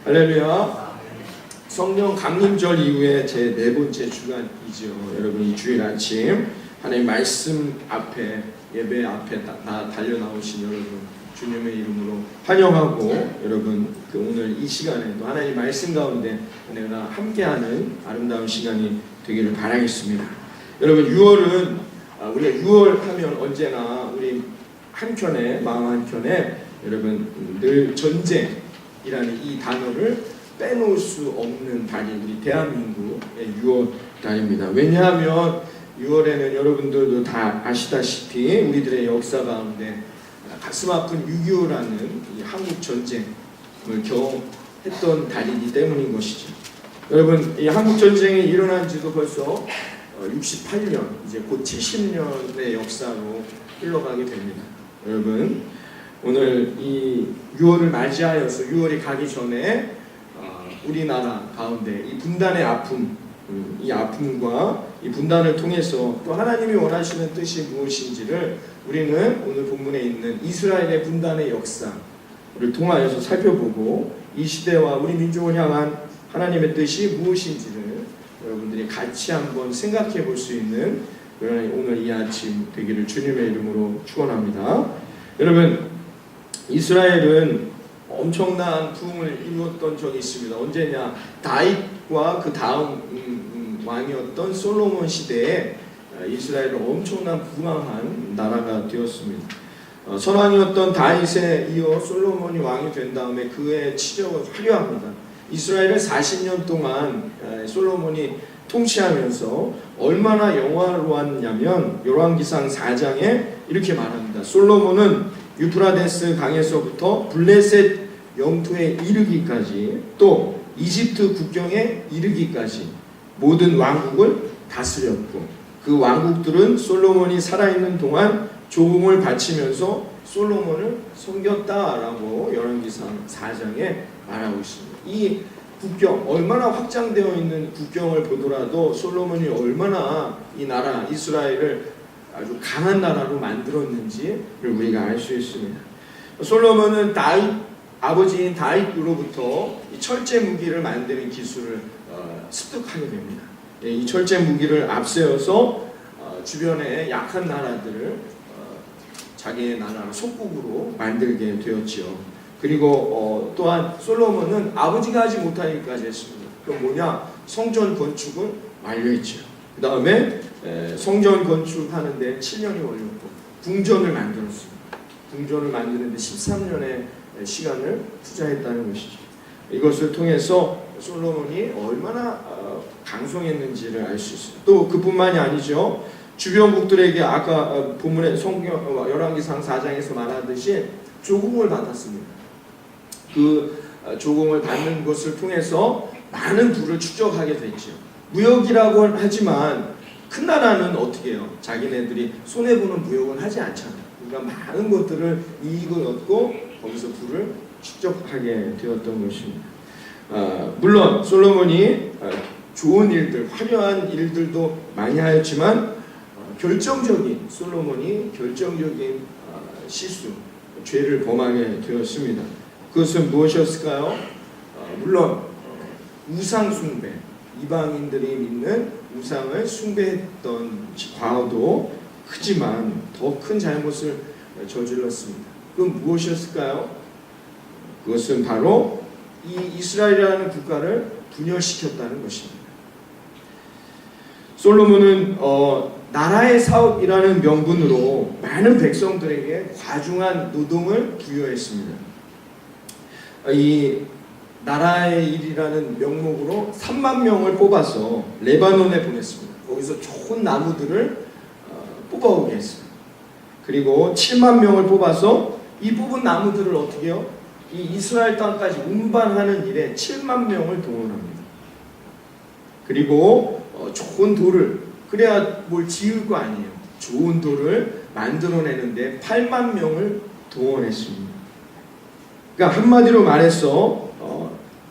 할렐루야. 성령 강림절 이후에 제 네 번째 주간이죠. 여러분, 이 주일 아침 하나님 말씀 앞에, 예배 앞에 다 달려 나오신 여러분 주님의 이름으로 환영하고, 여러분 오늘 이 시간에도 하나님 말씀 가운데 내가 함께하는 아름다운 시간이 되기를 바라겠습니다. 여러분, 6월은 우리가 6월 하면 언제나 우리 한켠에, 마음 한켠에 여러분 늘 전쟁이라는 이 단어를 빼놓을 수 없는 달이 우리 대한민국의 6월 달입니다. 왜냐하면 6월에는 여러분들도 다 아시다시피 우리들의 역사 가운데 가슴 아픈 6.25라는 이 한국 전쟁을 경험했던 달이기 때문인 것이죠. 여러분, 이 한국 전쟁이 일어난 지도 벌써 68년, 이제 곧 70년의 역사로 흘러가게 됩니다. 여러분, 오늘 이 6월을 맞이하여서 6월이 가기 전에 우리나라 가운데 이 분단의 아픔, 이 아픔과 이 분단을 통해서 또 하나님이 원하시는 뜻이 무엇인지를 우리는 오늘 본문에 있는 이스라엘의 분단의 역사를 통하여서 살펴보고, 이 시대와 우리 민족을 향한 하나님의 뜻이 무엇인지를 여러분들이 같이 한번 생각해 볼 수 있는 오늘 이 아침 되기를 주님의 이름으로 축원합니다. 여러분, 이스라엘은 엄청난 부흥을 이루었던 적이 있습니다. 언제냐? 다윗과 그 다음 왕이었던 솔로몬 시대에 이스라엘은 엄청난 부강한 나라가 되었습니다. 선왕이었던 다윗에 이어 솔로몬이 왕이 된 다음에 그의 치적은 화려합니다. 이스라엘을 40년 동안 솔로몬이 통치하면서 얼마나 영화로웠냐면 열왕기상 4장에 이렇게 말합니다. 솔로몬은 유프라데스 강에서부터 블레셋 영토에 이르기까지, 또 이집트 국경에 이르기까지 모든 왕국을 다스렸고, 그 왕국들은 솔로몬이 살아있는 동안 조공을 바치면서 솔로몬을 섬겼다라고 열왕기상 4장에 말하고 있습니다. 이 국경, 얼마나 확장되어 있는 국경을 보더라도 솔로몬이 얼마나 이 나라 이스라엘을 아주 강한 나라로 만들었는지를 우리가 알 수 있습니다. 솔로몬은 아버지인 다윗으로부터 이 철제 무기를 만드는 기술을 습득하게 됩니다. 이 철제 무기를 앞세워서 주변의 약한 나라들을 자기의 나라로 속국으로 만들게 되었죠. 그리고 또한 솔로몬은 아버지가 하지 못한 일까지 했습니다. 그럼 뭐냐? 성전 건축을 완료했죠. 그 다음에 성전 건축하는데 7년이 걸렸고 궁전을 만들었습니다. 궁전을 만드는데 13년의 시간을 투자했다는 것이죠. 이것을 통해서 솔로몬이 얼마나 강성했는지를 알 수 있습니다. 또 그뿐만이 아니죠. 주변국들에게 아까 본문의 성경 열왕기상 4장에서 말하듯이 조공을 받았습니다. 그 조공을 받는 것을 통해서 많은 부를 축적하게 됐죠. 무역이라고 하지만 큰 나라는 어떻게 해요? 자기네들이 손해보는 무역은 하지 않잖아요. 그러니까 많은 것들을 이익을 얻고 거기서 부를 축적하게 되었던 것입니다. 물론 솔로몬이 좋은 일들, 화려한 일들도 많이 하였지만 솔로몬이 결정적인 실수, 죄를 범하게 되었습니다. 그것은 무엇이었을까요? 물론 우상 숭배, 이방인들이 믿는 우상을 숭배했던 과거도 크지만 더 큰 잘못을 저질렀습니다. 그건 무엇이었을까요? 그것은 바로 이 이스라엘이라는 국가를 분열시켰다는 것입니다. 솔로몬은 나라의 사업이라는 명분으로 많은 백성들에게 과중한 노동을 부여했습니다. 이 나라의 일이라는 명목으로 3만 명을 뽑아서 레바논에 보냈습니다. 거기서 좋은 나무들을 뽑아오게 했어요. 그리고 7만 명을 뽑아서 이 뽑은 나무들을 어떻게 해요? 이 이스라엘 땅까지 운반하는 일에 7만 명을 동원합니다. 그리고 좋은 돌을, 그래야 뭘 지을 거 아니에요. 좋은 돌을 만들어내는데 8만 명을 동원했습니다. 그러니까 한마디로 말해서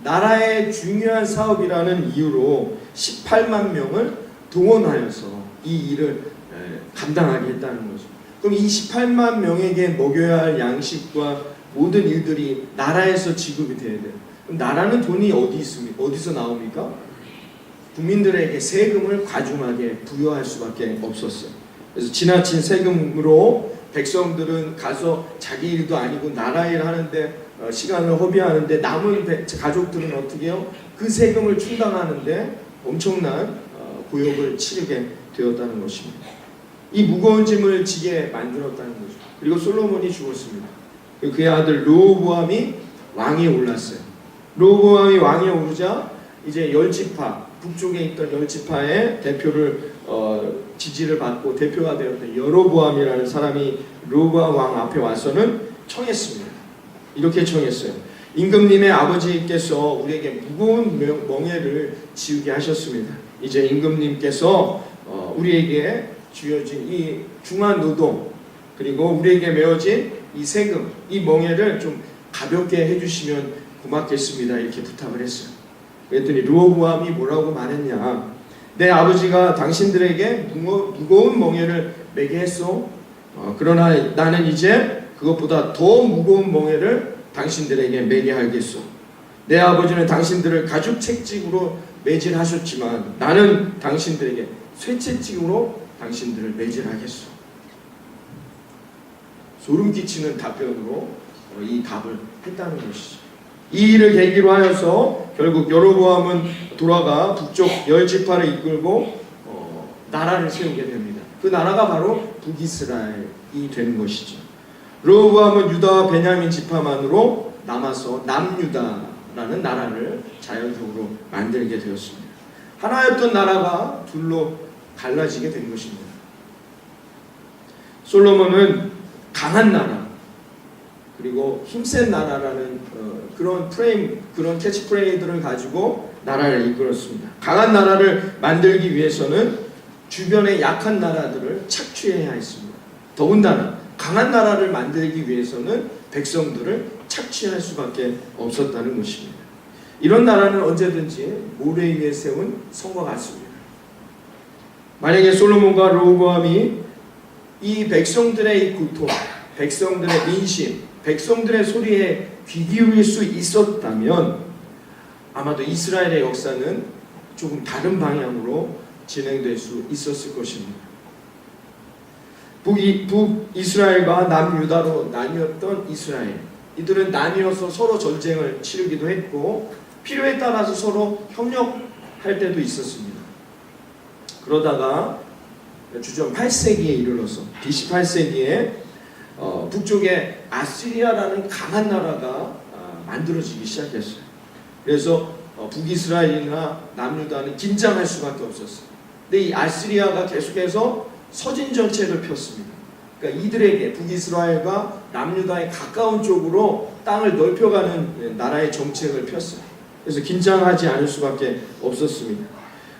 나라의 중요한 사업이라는 이유로 18만 명을 동원하여서 이 일을 감당하게 했다는 거죠. 그럼 이 18만 명에게 먹여야 할 양식과 모든 일들이 나라에서 지급이 돼야 돼요. 그럼 나라는 돈이 어디 있습니까? 어디서 나옵니까? 국민들에게 세금을 과중하게 부여할 수밖에 없었어요. 그래서 지나친 세금으로 백성들은 가서 자기 일도 아니고 나라 일 하는데 시간을 허비하는데, 남은 가족들은 어떻게 해요? 그 세금을 충당하는데 엄청난 고역을 치르게 되었다는 것입니다. 이 무거운 짐을 지게 만들었다는 거죠. 그리고 솔로몬이 죽었습니다. 그의 아들 르호보암이 왕위에 올랐어요. 르호보암이 왕위에 오르자 이제 열지파, 북쪽에 있던 열지파의 대표를 지지를 받고 대표가 되었던 여로보암이라는 사람이 르호보암 왕 앞에 와서는 청했습니다. 이렇게 청했어요. 임금님의 아버지께서 우리에게 무거운 멍에를 지우게 하셨습니다. 이제 임금님께서 우리에게 주어진 이 중한 노동, 그리고 우리에게 메어진 이 세금, 이 멍에를 좀 가볍게 해주시면 고맙겠습니다. 이렇게 부탁을 했어요. 그랬더니 르호보암이 뭐라고 말했냐? 내 아버지가 당신들에게 무거운 멍에를 매게 했어. 그러나 나는 이제 그것보다 더 무거운 멍에를 당신들에게 매게 하겠소. 내 아버지는 당신들을 가죽 채찍으로 매질하셨지만 나는 당신들에게 쇠채찍으로 당신들을 매질하겠소. 소름 끼치는 답변으로 이 답을 했다는 것이죠. 이 일을 계기로 하여서 결국 여로보암은 돌아가 북쪽 열지파를 이끌고 나라를 세우게 됩니다. 그 나라가 바로 북이스라엘이 되는 것이죠. 르호보암은 유다와 베냐민 지파만으로 남아서 남유다라는 나라를 자연적으로 만들게 되었습니다. 하나였던 나라가 둘로 갈라지게 된 것입니다. 솔로몬은 강한 나라, 그리고 힘센 나라라는 그런 프레임, 그런 캐치프레이즈를 가지고 나라를 이끌었습니다. 강한 나라를 만들기 위해서는 주변의 약한 나라들을 착취해야 했습니다. 더군다나 강한 나라를 만들기 위해서는 백성들을 착취할 수밖에 없었다는 것입니다. 이런 나라는 언제든지 모래 위에 세운 성과 같습니다. 만약에 솔로몬과 르호보암이 이 백성들의 이 고통, 백성들의 민심, 백성들의 소리에 귀 기울일 수 있었다면 아마도 이스라엘의 역사는 조금 다른 방향으로 진행될 수 있었을 것입니다. 북이스라엘과 남유다로 나뉘었던 이스라엘, 이들은 나뉘어서 서로 전쟁을 치르기도 했고 필요에 따라서 서로 협력할 때도 있었습니다. 그러다가 주전 8세기에 이르러서 BC 8세기에 북쪽에 아시리아라는 강한 나라가 만들어지기 시작했어요. 그래서 북이스라엘이나 남유다는 긴장할 수밖에 없었어요. 근데 이 아시리아가 계속해서 서진 정책을 폈습니다. 그러니까 이들에게 북이스라엘과 남유다의 가까운 쪽으로 땅을 넓혀가는 나라의 정책을 폈어요. 그래서 긴장하지 않을 수밖에 없었습니다.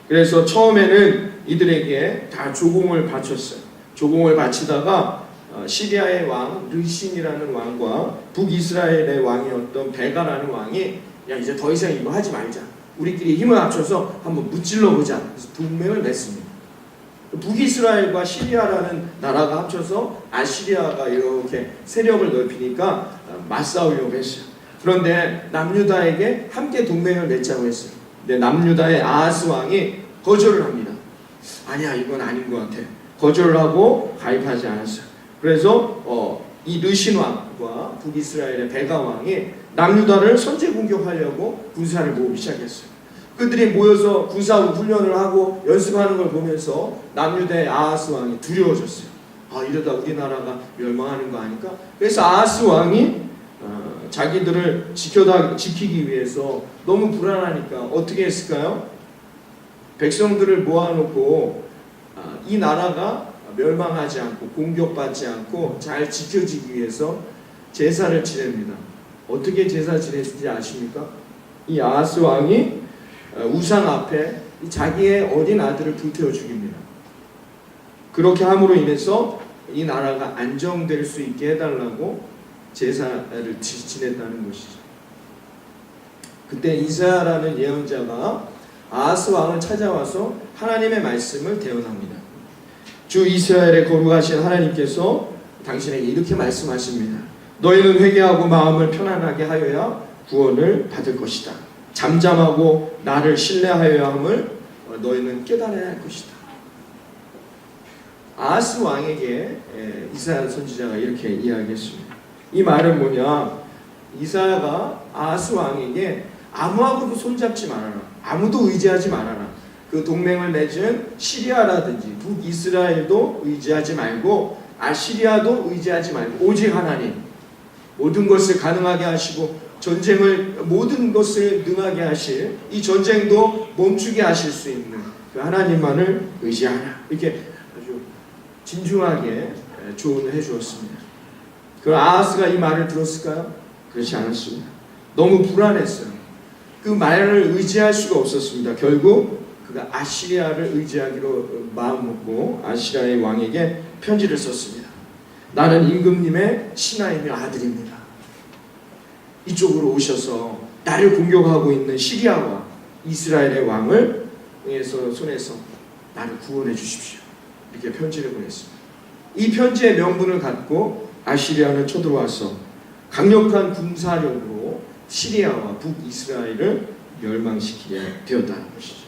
그래서 처음에는 이들에게 다 조공을 바쳤어요. 조공을 바치다가 시리아의 왕 르신이라는 왕과 북이스라엘의 왕이었던 베가라는 왕이 야 이제 더 이상 이거 하지 말자. 우리끼리 힘을 합쳐서 한번 무찔러 보자. 그래서 동맹을 맺습니다. 북이스라엘과 시리아라는 나라가 합쳐서 아시리아가 이렇게 세력을 넓히니까 맞싸우려고 했어요. 그런데 남유다에게 함께 동맹을 맺자고 했어요. 근데 남유다의 아하스 왕이 거절을 합니다. 아니야 이건 아닌 것 같아. 거절을 하고 가입하지 않았어요. 그래서 이 르신 왕과 북이스라엘의 베가 왕이 남유다를 선제 공격하려고 군사를 모으기 시작했어요. 그들이 모여서 군사 훈련을 하고 연습하는 걸 보면서 남유다의 아하스 왕이 두려워졌어요. 이러다 우리나라가 멸망하는 거 아닐까? 그래서 아하스 왕이 자기들을 지키기 위해서 너무 불안하니까 어떻게 했을까요? 백성들을 모아놓고 이 나라가 멸망하지 않고 공격받지 않고 잘 지켜지기 위해서 제사를 지냅니다. 어떻게 제사 지냈는지 아십니까? 이 아하스 왕이 우상 앞에 자기의 어린 아들을 불태워 죽입니다. 그렇게 함으로 인해서 이 나라가 안정될 수 있게 해달라고 제사를 지냈다는 것이죠. 그때 이사야라는 예언자가 아하스 왕을 찾아와서 하나님의 말씀을 대언합니다. 주 이스라엘의 거룩하신 하나님께서 당신에게 이렇게 말씀하십니다. 너희는 회개하고 마음을 편안하게 하여야 구원을 받을 것이다. 잠잠하고 나를 신뢰하여야 함을 너희는 깨달아야 할 것이다. 아하스 왕에게 이사야 선지자가 이렇게 이야기했습니다. 이 말은 뭐냐? 이사야가 아하스 왕에게 아무하고도 손잡지 말아라. 아무도 의지하지 말아라. 그 동맹을 맺은 시리아라든지 북이스라엘도 의지하지 말고 아시리아도 의지하지 말고 오직 하나님, 모든 것을 가능하게 하시고 전쟁을 모든 것을 능하게 하실, 이 전쟁도 멈추게 하실 수 있는 그 하나님만을 의지하라. 이렇게 아주 진중하게 조언을 해주었습니다. 그 아하스가 이 말을 들었을까요? 그렇지 않았습니다. 너무 불안했어요. 그 말을 의지할 수가 없었습니다. 결국 그가 아시리아를 의지하기로 마음먹고 아시리아의 왕에게 편지를 썼습니다. 나는 임금님의 신하이며 아들입니다. 이쪽으로 오셔서 나를 공격하고 있는 시리아와 이스라엘의 왕을 손에서 나를 구원해 주십시오. 이렇게 편지를 보냈습니다. 이 편지의 명분을 갖고 아시리아는 쳐들어와서 강력한 군사력으로 시리아와 북이스라엘을 멸망시키게 되었다는 것이죠.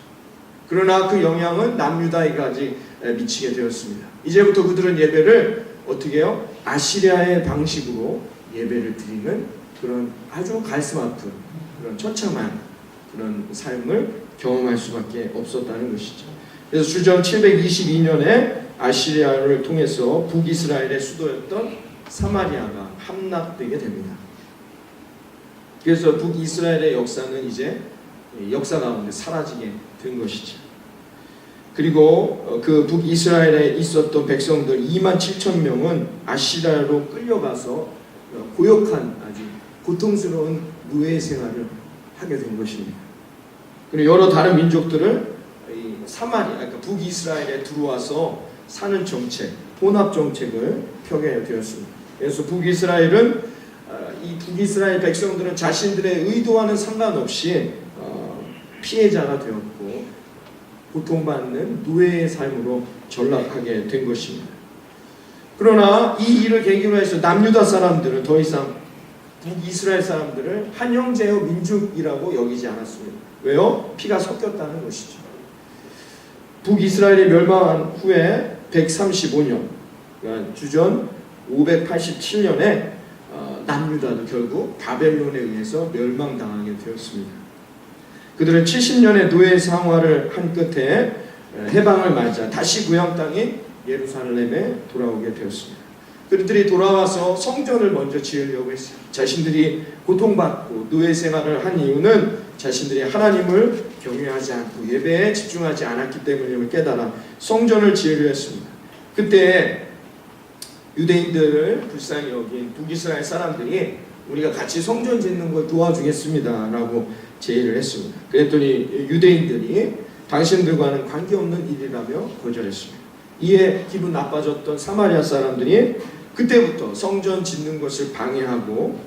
그러나 그 영향은 남유다에까지 미치게 되었습니다. 이제부터 그들은 예배를 어떻게 해요? 아시리아의 방식으로 예배를 드리는 그런 아주 가슴 아픈 그런 처참한 그런 삶을 경험할 수밖에 없었다는 것이죠. 그래서 주전 722년에 아시리아를 통해서 북이스라엘의 수도였던 사마리아가 함락되게 됩니다. 그래서 북이스라엘의 역사는 이제 역사 가운데 사라지게 된 것이죠. 그리고 그 북이스라엘에 있었던 백성들 27,000명은 아시리아로 끌려가서 고역한 아주 고통스러운 노예 생활을 하게 된 것입니다. 그리고 여러 다른 민족들을 사마리아, 그러니까 북이스라엘에 들어와서 사는 정책, 혼합 정책을 펴게 되었습니다. 그래서 북이스라엘은 이 북이스라엘 백성들은 자신들의 의도와는 상관없이 피해자가 되었고 고통받는 노예의 삶으로 전락하게 된 것입니다. 그러나 이 일을 계기로 해서 남유다 사람들은 더 이상 북이스라엘 사람들을 한 형제요 민족이라고 여기지 않았습니다. 왜요? 피가 섞였다는 것이죠. 북이스라엘이 멸망한 후에 135년, 그러니까 주전 587년에 남유다도 결국 바벨론에 의해서 멸망당하게 되었습니다. 그들은 70년의 노예 생활을 한 끝에 해방을 맞아 다시 고향 땅인 예루살렘에 돌아오게 되었습니다. 그들이 돌아와서 성전을 먼저 지으려고 했어요. 자신들이 고통받고 노예 생활을 한 이유는 자신들이 하나님을 경외하지 않고 예배에 집중하지 않았기 때문임을 깨달아 성전을 지으려 했습니다. 그때 유대인들을 불쌍히 여긴 북이스라엘 사람들이 우리가 같이 성전 짓는 걸 도와주겠습니다 라고 제의를 했습니다. 그랬더니 유대인들이 당신들과는 관계없는 일이라며 거절했습니다. 이에 기분 나빠졌던 사마리아 사람들이 그때부터 성전 짓는 것을 방해하고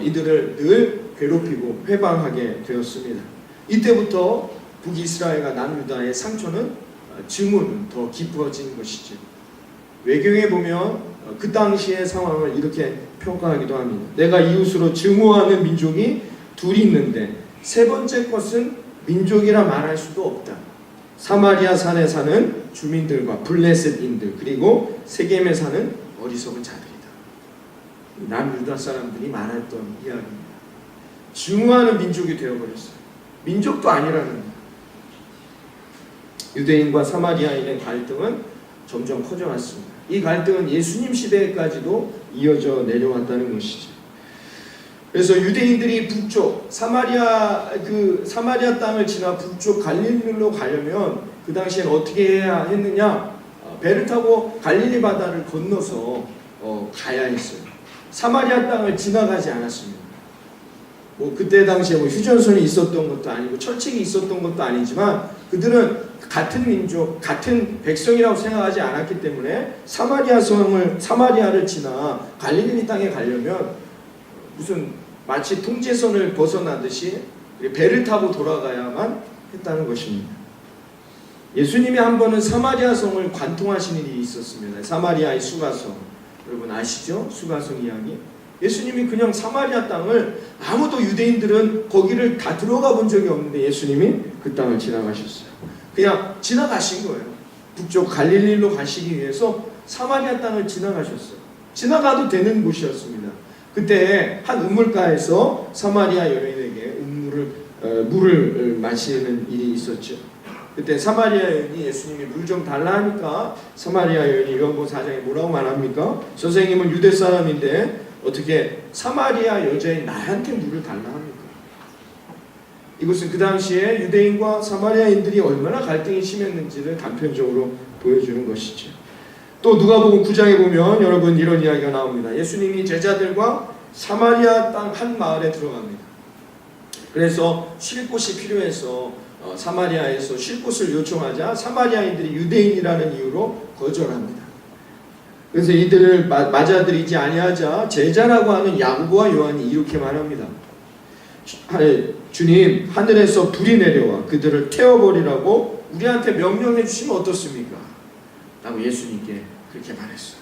이들을 늘 괴롭히고 회방하게 되었습니다. 이때부터 북이스라엘과 남유다의 상처는 증오는 더 깊어진 것이죠. 외경에 보면 그 당시의 상황을 이렇게 평가하기도 합니다. 내가 이웃으로 증오하는 민족이 둘이 있는데 세 번째 것은 민족이라 말할 수도 없다. 사마리아 산에 사는 주민들과 블레셋인들 그리고 세겜에 사는 어리석은 자들이다. 남유다 사람들이 말했던 이야기입니다. 증오하는 민족이 되어버렸어요. 민족도 아니라는 거예요. 유대인과 사마리아인의 갈등은 점점 커져갔습니다. 이 갈등은 예수님 시대까지도 이어져 내려왔다는 것이죠. 그래서 유대인들이 북쪽 사마리아 땅을 지나 북쪽 갈릴리로 가려면 그 당시엔 어떻게 해야 했느냐? 배를 타고 갈릴리 바다를 건너서 가야 했어요. 사마리아 땅을 지나가지 않았습니다. 그때 당시에 휴전선이 있었던 것도 아니고 철책이 있었던 것도 아니지만 그들은 같은 민족, 같은 백성이라고 생각하지 않았기 때문에 사마리아를 지나 갈릴리 땅에 가려면 무슨 마치 통제선을 벗어나듯이 배를 타고 돌아가야만 했다는 것입니다. 예수님이 한 번은 사마리아 성을 관통하시는 일이 있었습니다. 사마리아의 수가성, 여러분 아시죠? 수가성 이야기. 예수님이 그냥 사마리아 땅을, 아무도 유대인들은 거기를 다 들어가 본 적이 없는데 예수님이 그 땅을 지나가셨어요. 그냥 지나가신 거예요. 북쪽 갈릴리로 가시기 위해서 사마리아 땅을 지나가셨어요. 지나가도 되는 곳이었습니다. 그때 한 우물가에서 사마리아 여인에게 물을 마시는 일이 있었죠. 그때 사마리아 여인이 예수님이 물 좀 달라 하니까 사마리아 여인이 요한복음 4장에 뭐라고 말합니까? 선생님은 유대 사람인데 어떻게 사마리아 여자인 나한테 물을 달라 합니까? 이것은 그 당시에 유대인과 사마리아인들이 얼마나 갈등이 심했는지를 단편적으로 보여주는 것이죠. 또 누가복음 9장에 보면 여러분 이런 이야기가 나옵니다. 예수님이 제자들과 사마리아 땅 한 마을에 들어갑니다. 그래서 쉴 곳이 필요해서 사마리아에서 쉴 곳을 요청하자 사마리아인들이 유대인이라는 이유로 거절합니다. 그래서 이들을 맞아들이지 아니하자 제자라고 하는 야고보와 요한이 이렇게 말합니다. 주님, 하늘에서 불이 내려와 그들을 태워버리라고 우리한테 명령해 주시면 어떻습니까? 라고 예수님께 그렇게 말했어요.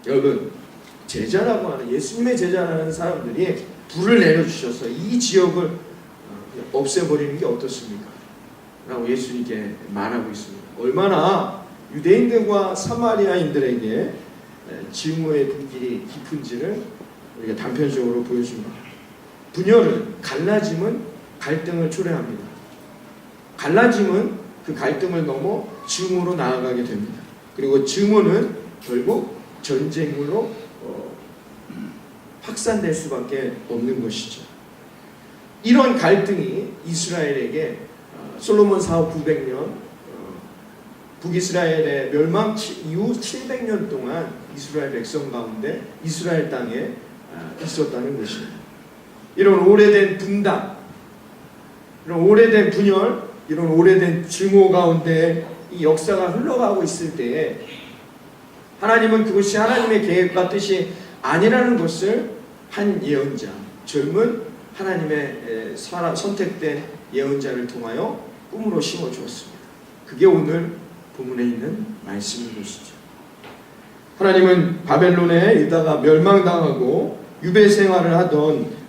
여러분, 제자라고 하는, 예수님의 제자라는 사람들이 불을 내려주셔서 이 지역을 없애버리는 게 어떻습니까? 라고 예수님께 말하고 있습니다. 얼마나 유대인들과 사마리아인들에게 증오의 불길이 깊은지를 우리가 단편적으로 보여줍니다. 분열은, 갈라짐은 갈등을 초래합니다. 갈라짐은 그 갈등을 넘어 증오로 나아가게 됩니다. 그리고 증오는 결국 전쟁으로 확산될 수밖에 없는 것이죠. 이런 갈등이 이스라엘에게 솔로몬 사후 900년 북이스라엘의 멸망 이후 700년 동안 이스라엘 백성 가운데 이스라엘 땅에 있었다는 것입니다. 이런 오래된 분단, 이런 오래된 분열, 이런 오래된 증오 가운데 이 역사가 흘러가고 있을 때에 하나님은 그것이 하나님의 계획과 뜻이 아니라는 것을 한 예언자, 젊은 하나님의 선택된 예언자를 통하여 꿈으로 심어주었습니다. 그게 오늘 본문에 있는 말씀인 것이죠. 하나님은 바벨론에 유다가 멸망당하고 유배 생활을 하던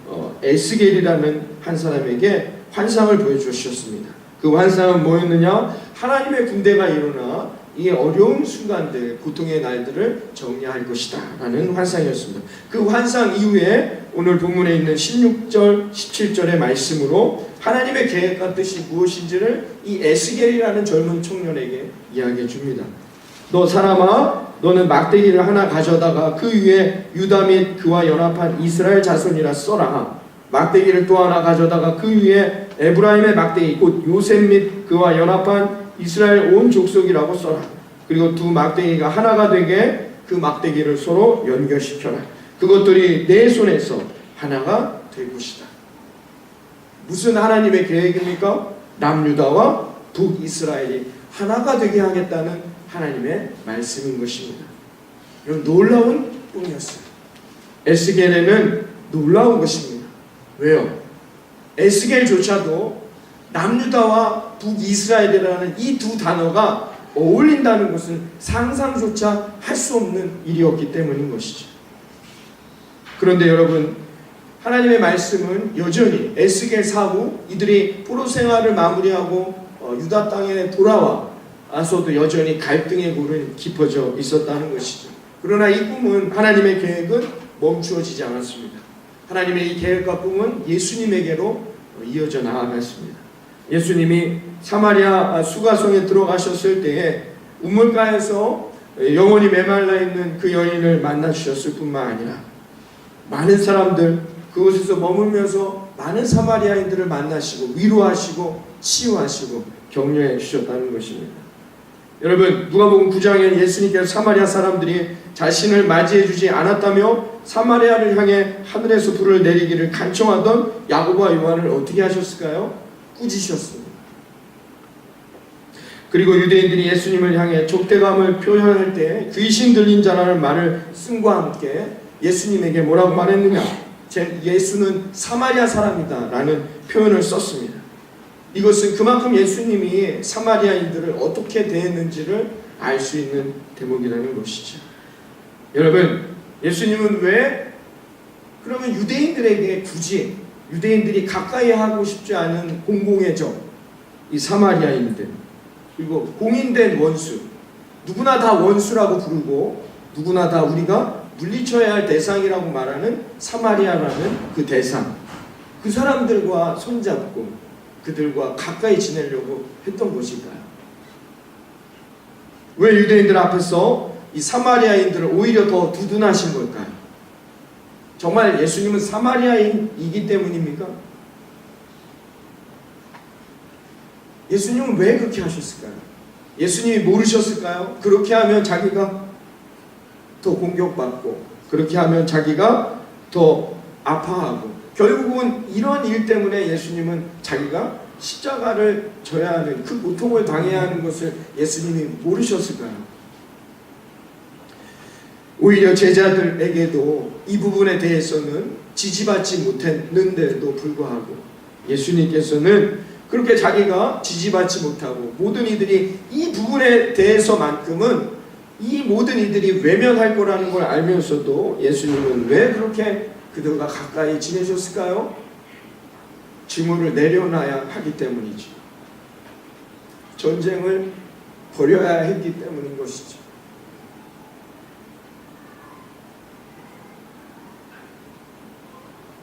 에스겔이라는 한 사람에게 환상을 보여주셨습니다. 그 환상은 뭐였느냐? 하나님의 군대가 일어나 이 어려운 순간들, 고통의 날들을 정리할 것이다 라는 환상이었습니다. 그 환상 이후에 오늘 본문에 있는 16절, 17절의 말씀으로 하나님의 계획과 뜻이 무엇인지를 이 에스겔이라는 젊은 청년에게 이야기해 줍니다. 너 사람아, 너는 막대기를 하나 가져다가 그 위에 유다 및 그와 연합한 이스라엘 자손이라 써라. 막대기를 또 하나 가져다가 그 위에 에브라임의 막대기 곧 요셉 및 그와 연합한 이스라엘 온 족속이라고 써라. 그리고 두 막대기가 하나가 되게 그 막대기를 서로 연결시켜라. 그것들이 내 손에서 하나가 될 것이다. 무슨 하나님의 계획입니까? 남유다와 북이스라엘이 하나가 되게 하겠다는 하나님의 말씀인 것입니다. 이런 놀라운 꿈이었어요. 에스겔에는 놀라운 것입니다. 왜요? 에스겔조차도 남유다와 북이스라엘이라는 이 두 단어가 어울린다는 것은 상상조차 할 수 없는 일이었기 때문인 것이죠. 그런데 여러분, 하나님의 말씀은 여전히 에스겔 사후 이들이 포로 생활을 마무리하고 유다 땅에 돌아와서도 여전히 갈등의 골은 깊어져 있었다는 것이죠. 그러나 이 꿈은, 하나님의 계획은 멈추어지지 않았습니다. 하나님의 이 계획과 꿈은 예수님에게로 이어져 나아갔습니다. 예수님이 사마리아 수가성에 들어가셨을 때에 우물가에서 영원히 메말라 있는 그 여인을 만나 주셨을 뿐만 아니라 많은 사람들, 그곳에서 머물면서 많은 사마리아인들을 만나시고 위로하시고 치유하시고 격려해 주셨다는 것입니다. 여러분, 누가복음 9장에 예수님께서 사마리아 사람들이 자신을 맞이해 주지 않았다며 사마리아를 향해 하늘에서 불을 내리기를 간청하던 야고보와 요한을 어떻게 하셨을까요? 꾸짖으셨습니다. 그리고 유대인들이 예수님을 향해 적대감을 표현할 때 귀신 들린 자라는 말을 쓴과 함께 예수님에게 뭐라고 말했느냐? 예수는 사마리아 사람이다 라는 표현을 썼습니다. 이것은 그만큼 예수님이 사마리아인들을 어떻게 대했는지를 알 수 있는 대목이라는 것이죠. 여러분, 예수님은 왜 그러면 유대인들에게 굳이 유대인들이 가까이 하고 싶지 않은 공공의 적, 이 사마리아인들, 그리고 공인된 원수, 누구나 다 원수라고 부르고 누구나 다 우리가 물리쳐야 할 대상이라고 말하는 사마리아라는 그 대상, 그 사람들과 손잡고 그들과 가까이 지내려고 했던 것일까요? 왜 유대인들 앞에서 이 사마리아인들을 오히려 더 두둔하신 걸까요? 정말 예수님은 사마리아인이기 때문입니까? 예수님은 왜 그렇게 하셨을까요? 예수님이 모르셨을까요? 그렇게 하면 자기가 더 공격받고 그렇게 하면 자기가 더 아파하고 결국은 이런 일 때문에 예수님은 자기가 십자가를 져야 하는 그 고통을 당해야 하는 것을 예수님이 모르셨을까요? 오히려 제자들에게도 이 부분에 대해서는 지지받지 못했는데도 불구하고 예수님께서는 그렇게 자기가 지지받지 못하고 모든 이들이 이 부분에 대해서만큼은 이 모든 이들이 외면할 거라는 걸 알면서도 예수님은 왜 그렇게 그들과 가까이 지내셨을까요? 증오를 내려놔야 하기 때문이죠. 전쟁을 벌여야 했기 때문인 것이죠.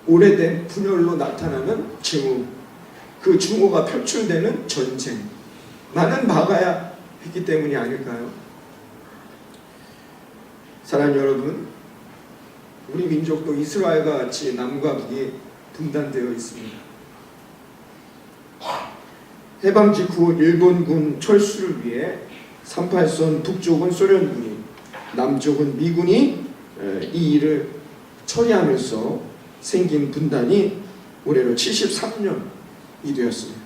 오래된 분열로 나타나는 증오, 그 증오가 표출되는 전쟁, 나는 막아야 했기 때문이 아닐까요? 사랑하는 여러분, 우리 민족도 이스라엘과 같이 남과 북이 분단되어 있습니다. 해방 직후 일본군 철수를 위해 38선 북쪽은 소련군이, 남쪽은 미군이 이 일을 처리하면서 생긴 분단이 올해로 73년이 되었습니다.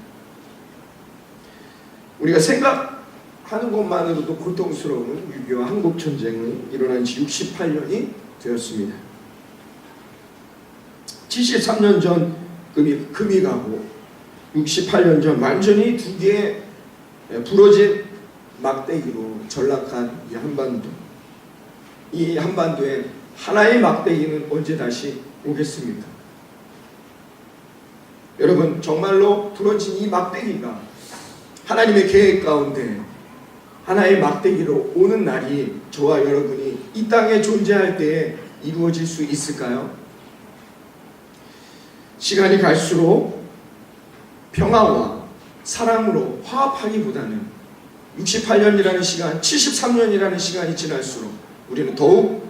우리가 생각하는 것만으로도 고통스러운 6.25 한국전쟁이 일어난 지 68년이 되었습니다. 73년 전 금이 가고 68년 전 완전히 두 개의 부러진 막대기로 전락한 이 한반도. 이 한반도에 하나의 막대기는 언제 다시 오겠습니까? 여러분, 정말로 부러진 이 막대기가 하나님의 계획 가운데 하나의 막대기로 오는 날이 저와 여러분이 이 땅에 존재할 때에 이루어질 수 있을까요? 시간이 갈수록 평화와 사랑으로 화합하기보다는 68년이라는 시간, 73년이라는 시간이 지날수록 우리는 더욱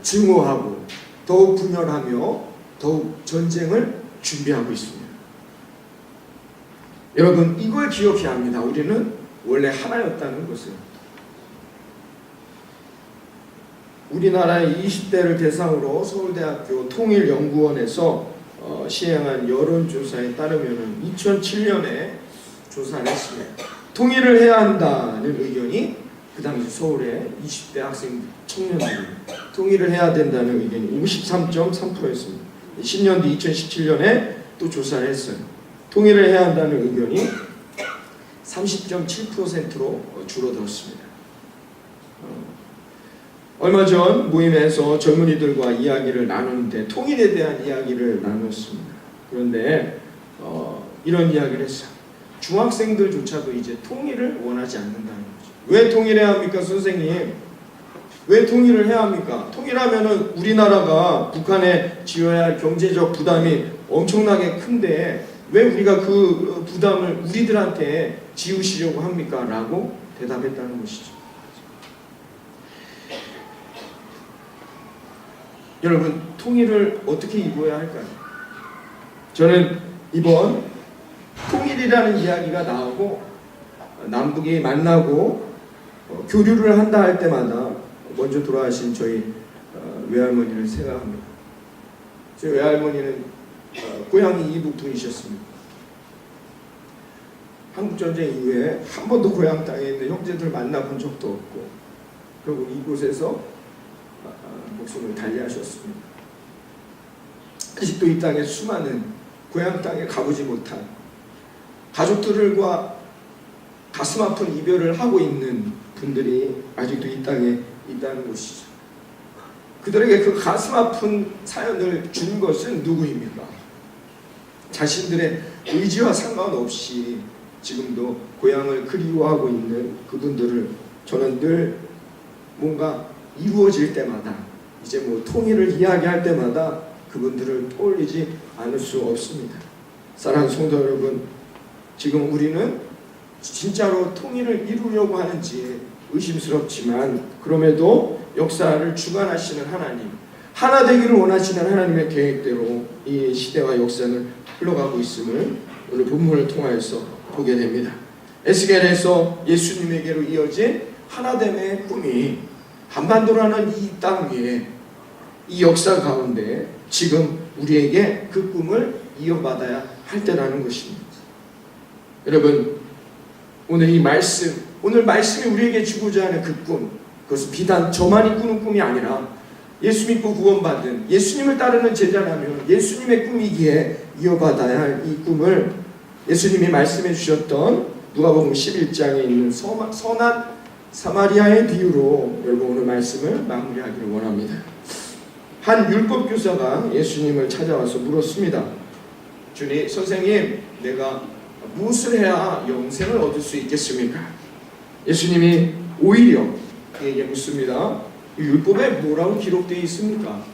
증오하고 더욱 분열하며 더욱 전쟁을 준비하고 있습니다. 여러분, 이걸 기억해야 합니다. 우리는 원래 하나였다는 것을. 우리나라의 20대를 대상으로 서울대학교 통일연구원에서 시행한 여론조사에 따르면 2007년에 조사를 했습니다. 통일을 해야 한다는 의견이 그 당시 서울의 20대 학생 청년들이 통일을 해야 된다는 의견이 53.3%였습니다. 10년 뒤 2017년에 또 조사를 했어요. 통일을 해야 한다는 의견이 30.7%로 줄어들었습니다. 얼마 전 모임에서 젊은이들과 이야기를 나누는데 통일에 대한 이야기를 나눴습니다. 그런데 이런 이야기를 했어요. 중학생들조차도 이제 통일을 원하지 않는다는 거죠. 왜 통일해야 합니까, 선생님? 왜 통일을 해야 합니까? 통일하면은 우리나라가 북한에 지어야 할 경제적 부담이 엄청나게 큰데 왜 우리가 그 부담을 우리들한테 지우시려고 합니까? 라고 대답했다는 것이죠. 여러분, 통일을 어떻게 이루어야 할까요? 저는 이번 통일이라는 이야기가 나오고 남북이 만나고 교류를 한다 할 때마다 먼저 돌아가신 저희 외할머니를 생각합니다. 저희 외할머니는 고향이 이북 분이셨습니다. 한국전쟁 이후에 한 번도 고향 땅에 있는 형제들 만나본 적도 없고 결국 이곳에서 목숨을 달리하셨습니다. 아직도 이 땅에 수많은 고향 땅에 가보지 못한 가족들과 가슴 아픈 이별을 하고 있는 분들이 아직도 이 땅에 있다는 것이죠. 그들에게 그 가슴 아픈 사연을 준 것은 누구입니까? 자신들의 의지와 상관없이 지금도 고향을 그리워하고 있는 그분들을 저는 늘 뭔가 이루어질 때마다, 이제 뭐 통일을 이야기할 때마다 그분들을 떠올리지 않을 수 없습니다. 사랑하는 성도 여러분, 지금 우리는 진짜로 통일을 이루려고 하는지 의심스럽지만, 그럼에도 역사를 주관하시는 하나님, 하나 되기를 원하시는 하나님의 계획대로 이 시대와 역사는 흘러가고 있음을 오늘 본문을 통하여서 보게 됩니다. 에스겔에서 예수님에게로 이어진 하나됨의 꿈이 한반도라는 이 땅 위에, 이 역사 가운데 지금 우리에게 그 꿈을 이어받아야 할 때라는 것입니다. 여러분, 오늘 이 말씀, 오늘 말씀이 우리에게 주고자 하는 그 꿈, 그것은 비단 저만이 꾸는 꿈이 아니라 예수 믿고 구원받은 예수님을 따르는 제자라면 예수님의 꿈이기에 이어받아야 할 이 꿈을 예수님이 말씀해 주셨던 누가복음 11장에 있는 선한 사마리아의 비유로 여러분 오늘 말씀을 마무리하기를 원합니다. 한 율법교사가 예수님을 찾아와서 물었습니다. 주님, 선생님, 내가 무엇을 해야 영생을 얻을 수 있겠습니까? 예수님이 오히려 그에게 묻습니다. 율법에 뭐라고 기록되어 있습니까?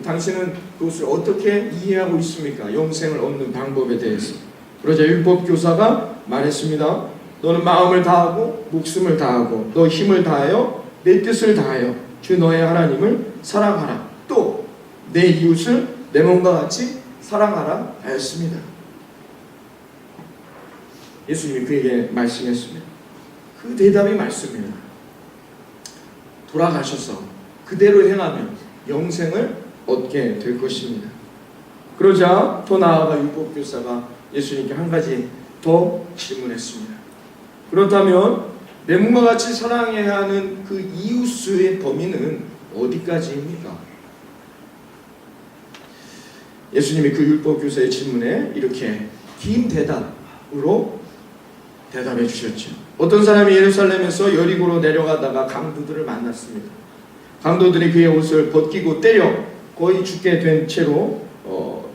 당신은 그것을 어떻게 이해하고 있습니까? 영생을 얻는 방법에 대해서. 그러자 율법교사가 말했습니다. 너는 마음을 다하고 목숨을 다하고 너 힘을 다하여 내 뜻을 다하여 주 너의 하나님을 사랑하라. 또 내 이웃을 내 몸과 같이 사랑하라 하였습니다. 예수님이 그에게 말씀했습니다. 그 대답이 맞습니다. 돌아가셔서 그대로 행하면 영생을 얻게 될 것입니다. 그러자 더 나아가 율법교사가 예수님께 한 가지 더 질문했습니다. 그렇다면 내 몸과 같이 사랑해야 하는 그 이웃의 범위는 어디까지입니까? 예수님이 그 율법교사의 질문에 이렇게 긴 대답으로 대답해 주셨죠. 어떤 사람이 예루살렘에서 여리고로 내려가다가 강도들을 만났습니다. 강도들이 그의 옷을 벗기고 때려 거의 죽게 된 채로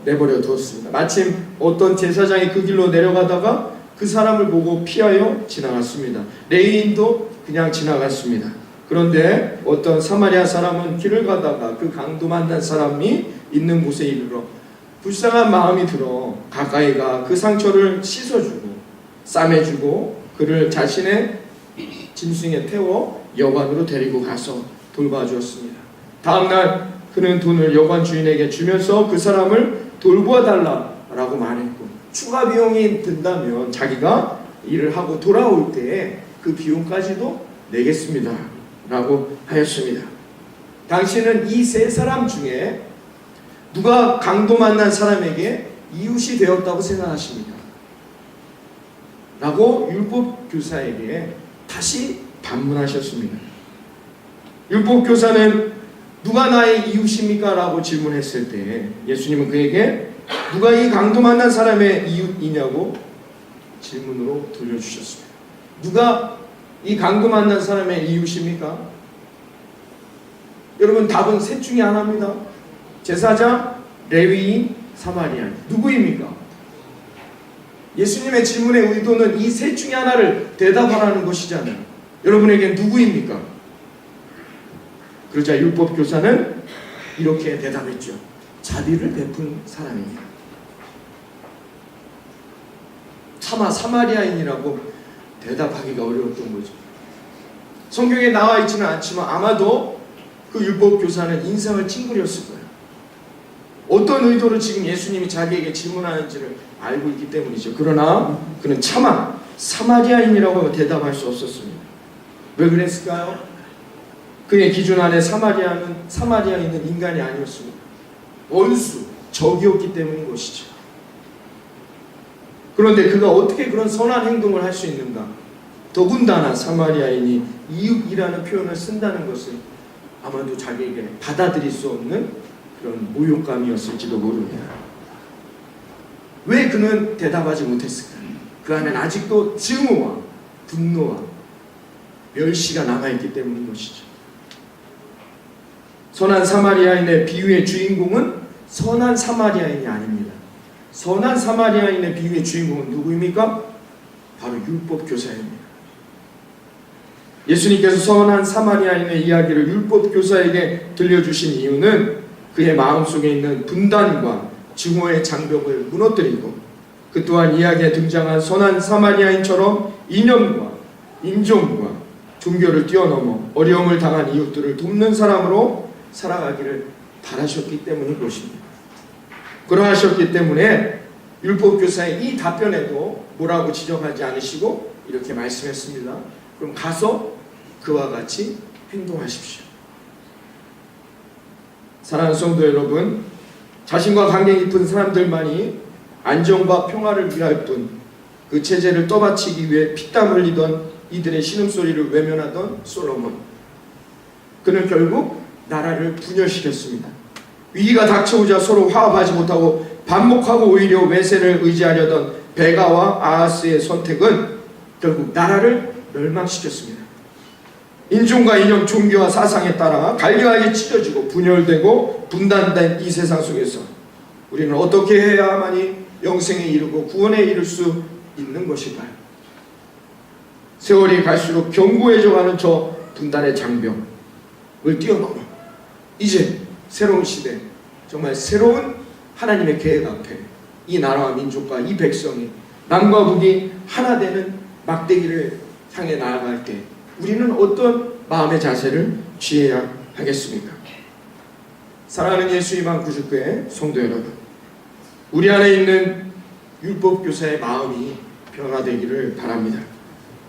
내버려 두었습니다. 마침 어떤 제사장이 그 길로 내려가다가 그 사람을 보고 피하여 지나갔습니다. 레위인도 그냥 지나갔습니다. 그런데 어떤 사마리아 사람은 길을 가다가 그 강도 만난 사람이 있는 곳에 이르러 불쌍한 마음이 들어 가까이 가 그 상처를 씻어주고 싸매주고 그를 자신의 짐승에 태워 여관으로 데리고 가서 돌봐주었습니다. 다음날 그는 돈을 여관 주인에게 주면서 그 사람을 돌보아달라고 말했고, 추가 비용이 든다면 자기가 일을 하고 돌아올 때에 그 비용까지도 내겠습니다 라고 하였습니다. 당신은 이 세 사람 중에 누가 강도 만난 사람에게 이웃이 되었다고 생각하십니까? 라고 율법교사에게 다시 반문하셨습니다. 율법교사는 누가 나의 이웃입니까? 라고 질문했을 때 예수님은 그에게 누가 이 강도 만난 사람의 이웃이냐고 질문으로 돌려주셨습니다. 누가 이 강도 만난 사람의 이웃입니까? 여러분, 답은 셋 중에 하나입니다. 제사장, 레위인, 사마리아인. 누구입니까? 예수님의 질문의 의도는 이 셋 중에 하나를 대답하라는 것이잖아요. 여러분에게 누구입니까? 그러자 율법교사는 이렇게 대답했죠. 자비를 베푼 사람입니다. 차마 사마리아인이라고 대답하기가 어려웠던 거죠. 성경에 나와 있지는 않지만 아마도 그 율법교사는 인상을 찡그렸을 거예요. 어떤 의도로 지금 예수님이 자기에게 질문하는지를 알고 있기 때문이죠. 그러나 그는 차마 사마리아인이라고 대답할 수 없었습니다. 왜 그랬을까요? 그의 기준 안에 사마리아인은 인간이 아니었습니다. 원수, 적이었기 때문인 것이죠. 그런데 그가 어떻게 그런 선한 행동을 할 수 있는가? 더군다나 사마리아인이 이웃이라는 표현을 쓴다는 것은 아마도 자기에게 받아들일 수 없는 그런 모욕감이었을지도 모릅니다. 왜 그는 대답하지 못했을까요? 그 안에는 아직도 증오와 분노와 멸시가 남아있기 때문인 것이죠. 선한 사마리아인의 비유의 주인공은 선한 사마리아인이 아닙니다. 선한 사마리아인의 비유의 주인공은 누구입니까? 바로 율법 교사입니다. 예수님께서 선한 사마리아인의 이야기를 율법 교사에게 들려주신 이유는 그의 마음속에 있는 분단과 증오의 장벽을 무너뜨리고, 그 또한 이야기에 등장한 선한 사마리아인처럼 이념과 인종과 종교를 뛰어넘어 어려움을 당한 이웃들을 돕는 사람으로 살아가기를 바라셨기 때문인 것입니다. 그러하셨기 때문에 율법교사의 이 답변에도 뭐라고 지적하지 않으시고 이렇게 말씀했습니다. 그럼 가서 그와 같이 행동하십시오. 사랑하는 성도 여러분, 자신과 관계 깊은 사람들만이 안정과 평화를 위할 뿐 그 체제를 떠받치기 위해 피땀 흘리던 이들의 신음소리를 외면하던 솔로몬, 그는 결국 나라를 분열시켰습니다. 위기가 닥쳐오자 서로 화합하지 못하고 반목하고 오히려 외세를 의지하려던 베가와 아하스의 선택은 결국 나라를 멸망시켰습니다. 인종과 이념, 종교와 사상에 따라 갈등하게 찢어지고 분열되고 분단된 이 세상 속에서 우리는 어떻게 해야만이 영생에 이르고 구원에 이를 수 있는 것일까요? 세월이 갈수록 견고해져가는 저 분단의 장벽을 뛰어넘어 이제 새로운 시대, 정말 새로운 하나님의 계획 앞에 이 나라와 민족과 이 백성이, 남과 북이 하나 되는 막대기를 향해 나아갈 때 우리는 어떤 마음의 자세를 취해야 하겠습니까? 사랑하는 예수님만 구주교회 성도 여러분, 우리 안에 있는 율법교사의 마음이 변화되기를 바랍니다.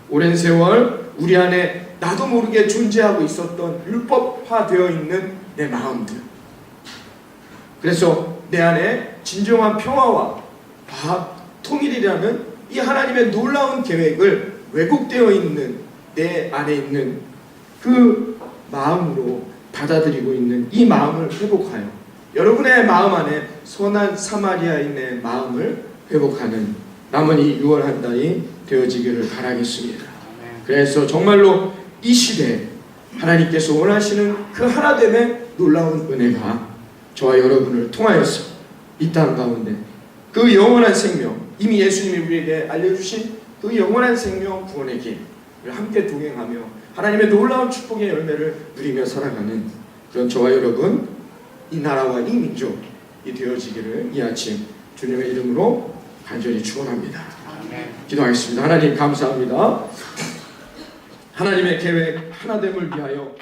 오랜 세월 우리 안에 나도 모르게 존재하고 있었던 율법화되어 있는 내 마음들, 그래서 내 안에 진정한 평화와 통일이라는 이 하나님의 놀라운 계획을 왜곡되어 있는 내 안에 있는 그 마음으로 받아들이고 있는 이 마음을 회복하여 여러분의 마음 안에 선한 사마리아인의 마음을 회복하는 남은 이 6월 한 달이 되어지기를 바라겠습니다. 그래서 정말로 이 시대에 하나님께서 원하시는 그 하나됨의 놀라운 은혜가 저와 여러분을 통하여서 이 땅 가운데 그 영원한 생명, 이미 예수님이 우리에게 알려주신 그 영원한 생명 구원의 길을 함께 동행하며 하나님의 놀라운 축복의 열매를 누리며 살아가는 그런 저와 여러분, 이 나라와 이 민족이 되어지기를 이 아침 주님의 이름으로 간절히 축원합니다. 기도하겠습니다. 하나님 감사합니다. 하나님의 계획 하나됨을 위하여